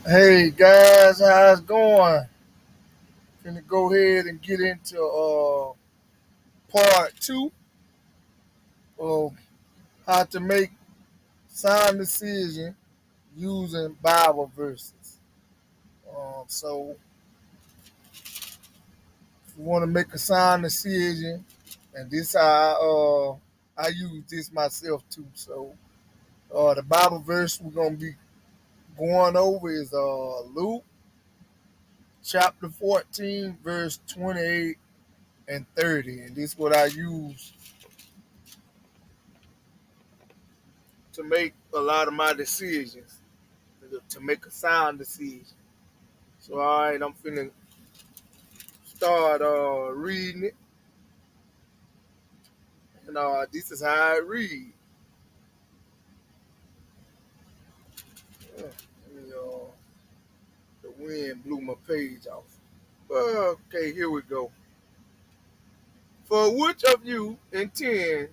Hey guys, how's it going? Gonna go ahead and get into part two of how to make sound decision using Bible verses. So if you want to make a sound decision, and this how I use this myself too. So the Bible verse we're gonna be going over is Luke chapter 14, verse 28 and 30, and this is what I use to make a lot of my decisions, to make a sound decision. So, all right, I'm finna start reading it, and this is how I read. Let me, the wind blew my page off. Okay, here we go. For which of you intend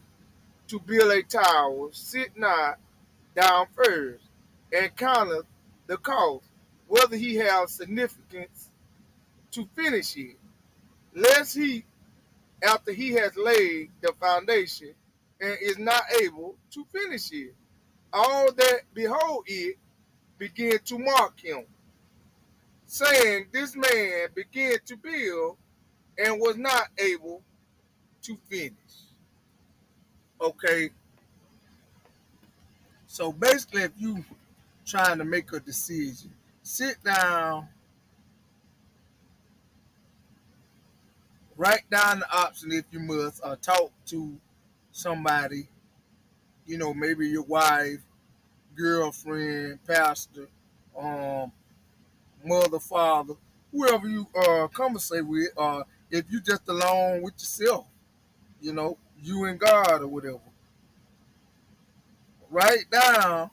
to build a tower, sit not down first, and counteth the cost, whether he have significance to finish it, lest he after he has laid the foundation and is not able to finish it. All that behold it begin to mock him, saying, this man began to build and was not able to finish. Okay, so basically, if you trying to make a decision, sit down, write down the option if you must, or talk to somebody, maybe your wife, girlfriend, pastor, um, mother, father, whoever you conversate with, if you just alone with yourself, you and God or whatever. Write down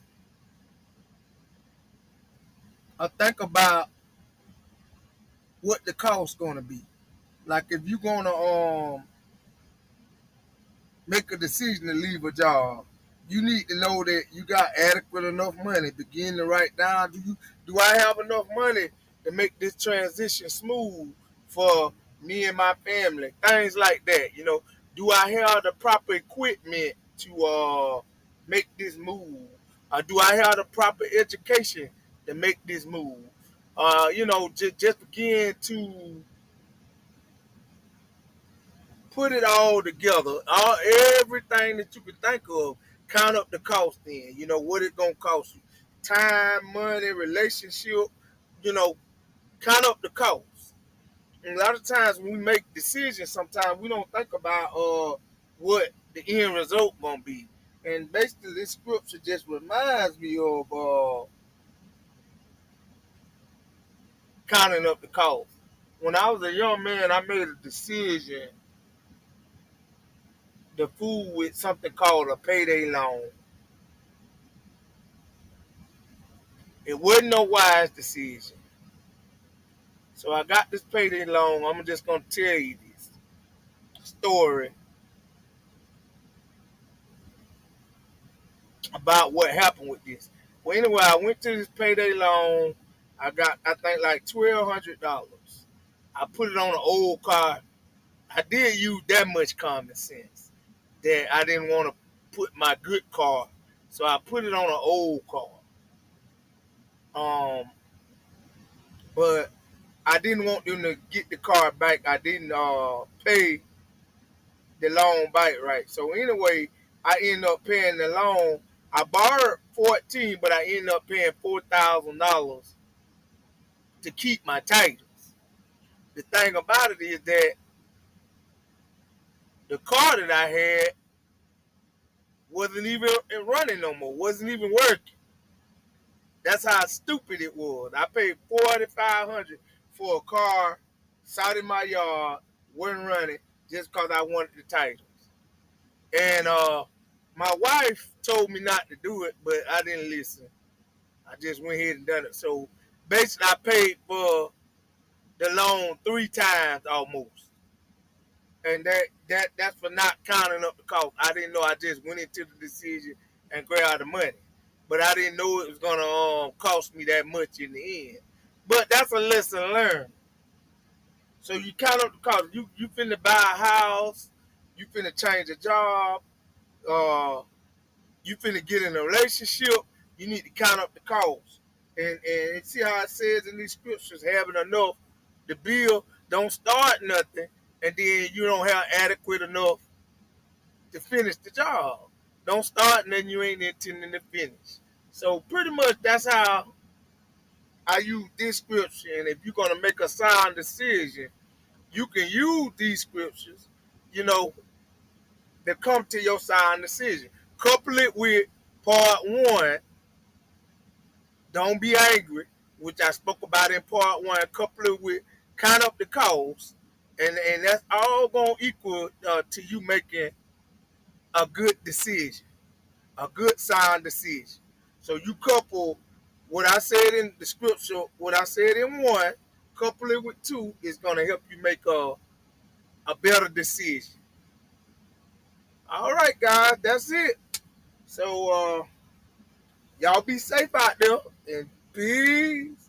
or think about what the cost gonna be. Like if you're gonna make a decision to leave a job, you need to know that you got adequate enough money. Begin to write down, do I have enough money to make this transition smooth for me and my family? Things like that, Do I have the proper equipment to make this move? Do I have the proper education to make this move? Just begin to put it all together, everything that you can think of, count up the cost then, what it gonna cost you. Time, money, relationship, you know, count up the cost. And a lot of times when we make decisions, sometimes we don't think about what the end result gonna be. And basically this scripture just reminds me of counting up the cost. When I was a young man, I made a decision to fool with something called a payday loan. It wasn't no wise decision. So I got this payday loan. I'm just gonna tell you this story about what happened with this. Well, anyway, I went to this payday loan. I got, I think, like $1,200. I put it on an old car. I did use that much common sense that I didn't want to put my good car, so I put it on an old car. Um, but I didn't want them to get the car back. I didn't pay the loan back right. So anyway, I ended up paying the loan. I borrowed 14, but I ended up paying $4,000 to keep my titles. The thing about it is that the car that I had wasn't even running no more, wasn't even working. That's how stupid it was. I paid $4,500 for a car, sat in my yard, wasn't running, just because I wanted the titles. And my wife told me not to do it, but I didn't listen. I just went ahead and done it. So basically, I paid for the loan 3 times almost, and that's for not counting up the cost. I didn't know. I just went into the decision and grabbed the money. but I didn't know it was gonna cost me that much in the end. But that's a lesson learned. So you count up the cost. You finna buy a house, you finna change a job, uh, you finna get in a relationship. You need to count up the cost, and see how it says in these scriptures, having enough to build. Don't start nothing, and then you don't have adequate enough to finish the job. Don't start nothing you ain't intending to finish. So pretty much that's how I use this scripture. And if you're gonna make a sound decision, you can use these scriptures, you know, to come to your sound decision. Couple it with part one, don't be angry, which I spoke about in part one. Couple it with count up the cost, and that's all gonna equal to you making a good decision, a good sound decision. So you couple what I said in the scripture, what I said in one, couple it with two, is gonna help you make a better decision. All right, guys, that's it. So y'all be safe out there and peace.